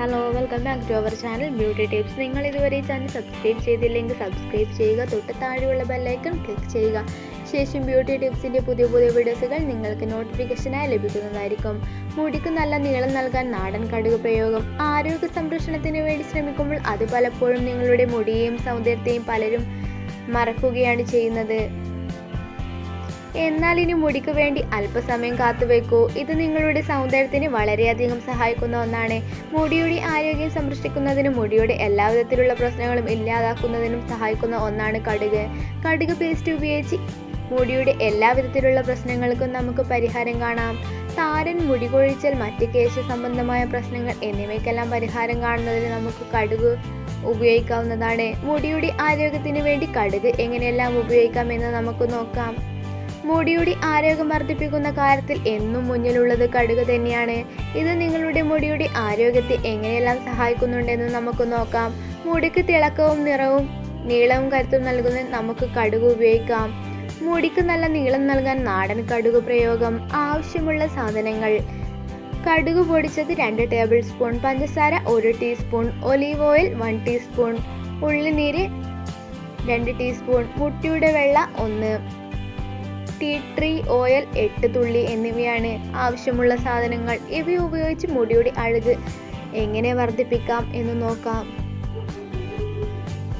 Hello, welcome back to our channel beauty tips. നിങ്ങൾ ഇതുവരെ ഈ ചാനൽ സബ്സ്ക്രൈബ് ചെയ്തില്ലെങ്കിൽ സബ്സ്ക്രൈബ് ചെയ്യുക, തൊട്ട് താഴെയുള്ള ബെല്ലൈക്കൺ ക്ലിക്ക് ചെയ്യുക. ശേഷം ബ്യൂട്ടി ടിപ്സിൻ്റെ പുതിയ വീഡിയോസുകൾ നിങ്ങൾക്ക് നോട്ടിഫിക്കേഷനായി ലഭിക്കുന്നതായിരിക്കും. മുടിക്ക് നല്ല നീളം നൽകാൻ നാടൻ കടുക് പ്രയോഗം. ആരോഗ്യ സംരക്ഷണത്തിന് വേണ്ടി ശ്രമിക്കുമ്പോൾ അത് പലപ്പോഴും നിങ്ങളുടെ മുടിയെയും സൗന്ദര്യത്തെയും പലരും മറക്കുകയാണ് ചെയ്യുന്നത്. എന്നാൽ ഇനി മുടിക്ക് വേണ്ടി അല്പസമയം കാത്തുവെക്കൂ. ഇത് നിങ്ങളുടെ സൗന്ദര്യത്തിന് വളരെയധികം സഹായിക്കുന്ന ഒന്നാണ്. മുടിയുടെ ആരോഗ്യം സംരക്ഷിക്കുന്നതിനും മുടിയുടെ എല്ലാവിധത്തിലുള്ള പ്രശ്നങ്ങളും ഇല്ലാതാക്കുന്നതിനും സഹായിക്കുന്ന ഒന്നാണ് കടുക്. കടുക് പേസ്റ്റ് ഉപയോഗിച്ച് മുടിയുടെ എല്ലാവിധത്തിലുള്ള പ്രശ്നങ്ങൾക്കും നമുക്ക് പരിഹാരം കാണാം. താരൻ, മുടി കൊഴിച്ചൽ, മറ്റ് കേശ സംബന്ധമായ പ്രശ്നങ്ങൾ എന്നിവയ്ക്കെല്ലാം പരിഹാരം കാണുന്നതിന് നമുക്ക് കടുക് ഉപയോഗിക്കാവുന്നതാണ്. മുടിയുടെ ആരോഗ്യത്തിന് വേണ്ടി കടുക് എങ്ങനെയെല്ലാം ഉപയോഗിക്കാമെന്ന് നമുക്ക് നോക്കാം. മുടിയുടെ ആരോഗ്യം വർദ്ധിപ്പിക്കുന്ന കാര്യത്തിൽ എന്നും മുന്നിലുള്ളത് കടുക് തന്നെയാണ്. ഇത് നിങ്ങളുടെ മുടിയുടെ ആരോഗ്യത്തെ എങ്ങനെയെല്ലാം സഹായിക്കുന്നുണ്ടെന്ന് നമുക്ക് നോക്കാം. മുടിക്ക് തിളക്കവും നിറവും നീളവും കരുത്തും നൽകുന്ന നമുക്ക് കടുക് ഉപയോഗിക്കാം. മുടിക്ക് നല്ല നീളം നൽകാൻ നാടൻ കടുക് പ്രയോഗം. ആവശ്യമുള്ള സാധനങ്ങൾ: കടുക് പൊടിച്ചത് 2 ടേബിൾ സ്പൂൺ, പഞ്ചസാര 1 ടീസ്പൂൺ, ഒലീവ് ഓയിൽ 1 ടീസ്പൂൺ, ഉള്ളിനീര് 2 ടീസ്പൂൺ, മുട്ടയുടെ വെള്ള 1, ടീ ട്രീ ഓയിൽ 8 തുള്ളി എന്നിവയാണ് ആവശ്യമുള്ള സാധനങ്ങൾ. ഇവ ഉപയോഗിച്ച് മുടിയുടെ അഴക് എങ്ങനെ വർദ്ധിപ്പിക്കാം എന്ന് നോക്കാം.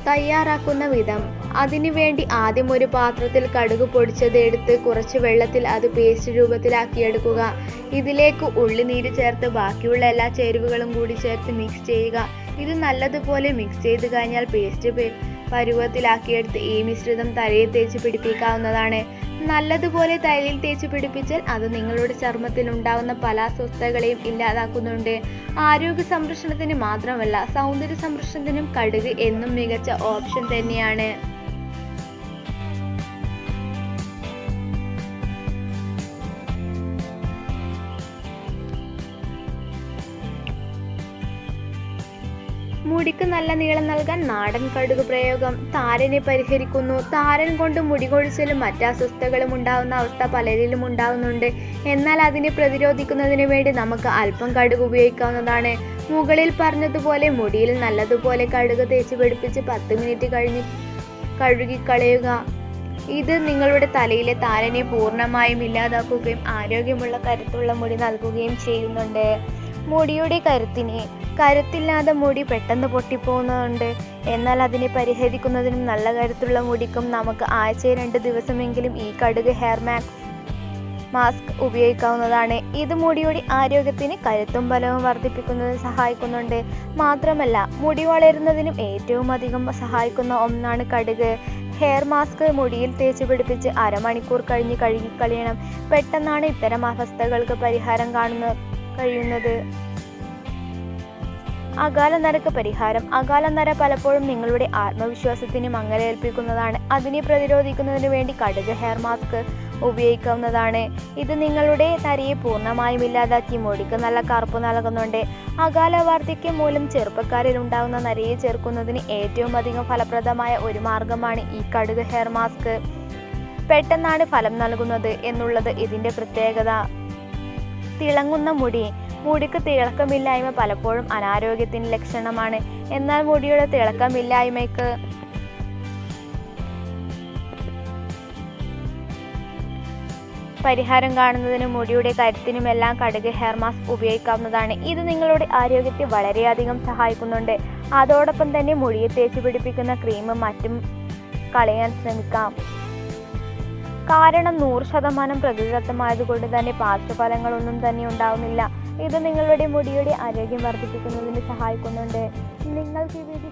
തയ്യാറാക്കുന്ന വിധം: അതിനു വേണ്ടി ആദ്യം ഒരു പാത്രത്തിൽ കടുക് പൊടിച്ചത് എടുത്ത് കുറച്ച് വെള്ളത്തിൽ അത് പേസ്റ്റ് രൂപത്തിലാക്കിയെടുക്കുക. ഇതിലേക്ക് ഉള്ളിനീര് ചേർത്ത് ബാക്കിയുള്ള എല്ലാ ചേരുവകളും കൂടി ചേർത്ത് മിക്സ് ചെയ്യുക. ഇത് നല്ലതുപോലെ മിക്സ് ചെയ്ത് കഴിഞ്ഞാൽ പേസ്റ്റ് പരുവത്തിലാക്കിയെടുത്ത് ഈ മിശ്രിതം തലയിൽ തേച്ച് പിടിപ്പിക്കാവുന്നതാണ്. നല്ലതുപോലെ തലയിൽ തേച്ച് പിടിപ്പിച്ചാൽ അത് നിങ്ങളുടെ ചർമ്മത്തിൽ ഉണ്ടാകുന്ന പല അസ്വസ്ഥതകളെയും ഇല്ലാതാക്കുന്നുണ്ട്. ആരോഗ്യ സംരക്ഷണത്തിന് മാത്രമല്ല, സൗന്ദര്യ സംരക്ഷണത്തിനും കടുക് എന്നും മികച്ച ഓപ്ഷൻ തന്നെയാണ്. മുടിക്ക് നല്ല നീളം നൽകാൻ നാടൻ കടുക് പ്രയോഗം. താരനെ പരിഹരിക്കുന്നു. താരൻ കൊണ്ട് മുടി കൊഴിച്ചിലും മറ്റ് അസ്വസ്ഥതകളും ഉണ്ടാകുന്ന അവസ്ഥ പലരിലും ഉണ്ടാകുന്നുണ്ട്. എന്നാൽ അതിനെ പ്രതിരോധിക്കുന്നതിന് വേണ്ടി നമുക്ക് അല്പം കടുക് ഉപയോഗിക്കാവുന്നതാണ്. മുകളിൽ പറഞ്ഞതുപോലെ മുടിയിൽ നല്ലതുപോലെ കടുക് തേച്ച് പിടിപ്പിച്ച് 10 മിനിറ്റ് കഴിഞ്ഞ് കഴുകിക്കളയുക. ഇത് നിങ്ങളുടെ തലയിലെ താരനെ പൂർണ്ണമായും ഇല്ലാതാക്കുകയും ആരോഗ്യമുള്ള കരുത്തുള്ള മുടി നൽകുകയും ചെയ്യുന്നുണ്ട്. മുടിയുടെ കരുത്തില്ലാതെ മുടി പെട്ടെന്ന് പൊട്ടിപ്പോകുന്നുണ്ട്. എന്നാൽ അതിനെ പരിഹരിക്കുന്നതിനും നല്ല കരുത്തുള്ള മുടിക്കും നമുക്ക് ആഴ്ചയിൽ 2 ദിവസമെങ്കിലും ഈ കടുക് ഹെയർ മാസ്ക് ഉപയോഗിക്കാവുന്നതാണ്. ഇത് മുടിയുടെ ആരോഗ്യത്തിന് കരുത്തും ബലവും വർദ്ധിപ്പിക്കുന്നതിന് സഹായിക്കുന്നുണ്ട്. മാത്രമല്ല, മുടി വളരുന്നതിനും ഏറ്റവും അധികം സഹായിക്കുന്ന ഒന്നാണ് കടുക്. ഹെയർ മാസ്ക് മുടിയിൽ തേച്ച് പിടിപ്പിച്ച് അരമണിക്കൂർ കഴിഞ്ഞ് കഴുകിക്കളയണം. പെട്ടെന്നാണ് ഇത്തരം അവസ്ഥകൾക്ക് പരിഹാരം കഴിയുന്നത്. അകാലനരക്ക് പരിഹാരം. അകാലനര പലപ്പോഴും നിങ്ങളുടെ ആത്മവിശ്വാസത്തിന് മങ്ങലേൽപ്പിക്കുന്നതാണ്. അതിനെ പ്രതിരോധിക്കുന്നതിന് വേണ്ടി കടുക് ഹെയർ മാസ്ക് ഉപയോഗിക്കാവുന്നതാണ്. ഇത് നിങ്ങളുടെ നരയെ പൂർണ്ണമായും ഇല്ലാതാക്കി മുടിക്ക് നല്ല കറുപ്പ് നൽകുന്നുണ്ട്. അകാല വാർദ്ധക്യം മൂലം ചെറുപ്പക്കാരിൽ ഉണ്ടാകുന്ന നരയെ ചെറുക്കുന്നതിന് ഏറ്റവും അധികം ഫലപ്രദമായ ഒരു മാർഗമാണ് ഈ കടുക് ഹെയർ മാസ്ക്. പെട്ടെന്നാണ് ഫലം നൽകുന്നത് എന്നുള്ളത് ഇതിൻ്റെ പ്രത്യേകത. തിളങ്ങുന്ന മുടി. മുടിക്ക് തിളക്കമില്ലായ്മ പലപ്പോഴും അനാരോഗ്യത്തിന് ലക്ഷണമാണ്. എന്നാൽ മുടിയുടെ തിളക്കമില്ലായ്മയ്ക്ക് പരിഹാരം കാണുന്നതിനും മുടിയുടെ കരുത്തിനുമെല്ലാം കടുക് ഹെയർ മാസ്ക് ഉപയോഗിക്കാവുന്നതാണ്. ഇത് നിങ്ങളുടെ ആരോഗ്യത്തെ വളരെയധികം സഹായിക്കുന്നുണ്ട്. അതോടൊപ്പം തന്നെ മുടിയെ തേച്ച് പിടിപ്പിക്കുന്ന ക്രീമും മറ്റും കളയാൻ ശ്രമിക്കാം. കാരണം 100% പ്രകൃതിദത്തമായതുകൊണ്ട് തന്നെ പാർശ്വഫലങ്ങളൊന്നും തന്നെ ഉണ്ടാവുന്നില്ല. ഇത് നിങ്ങളുടെ മുടിയുടെ ആരോഗ്യം വർദ്ധിപ്പിക്കുന്നതിന് സഹായിക്കുന്നുണ്ട്. നിങ്ങൾക്ക് ഈ വീഡിയോ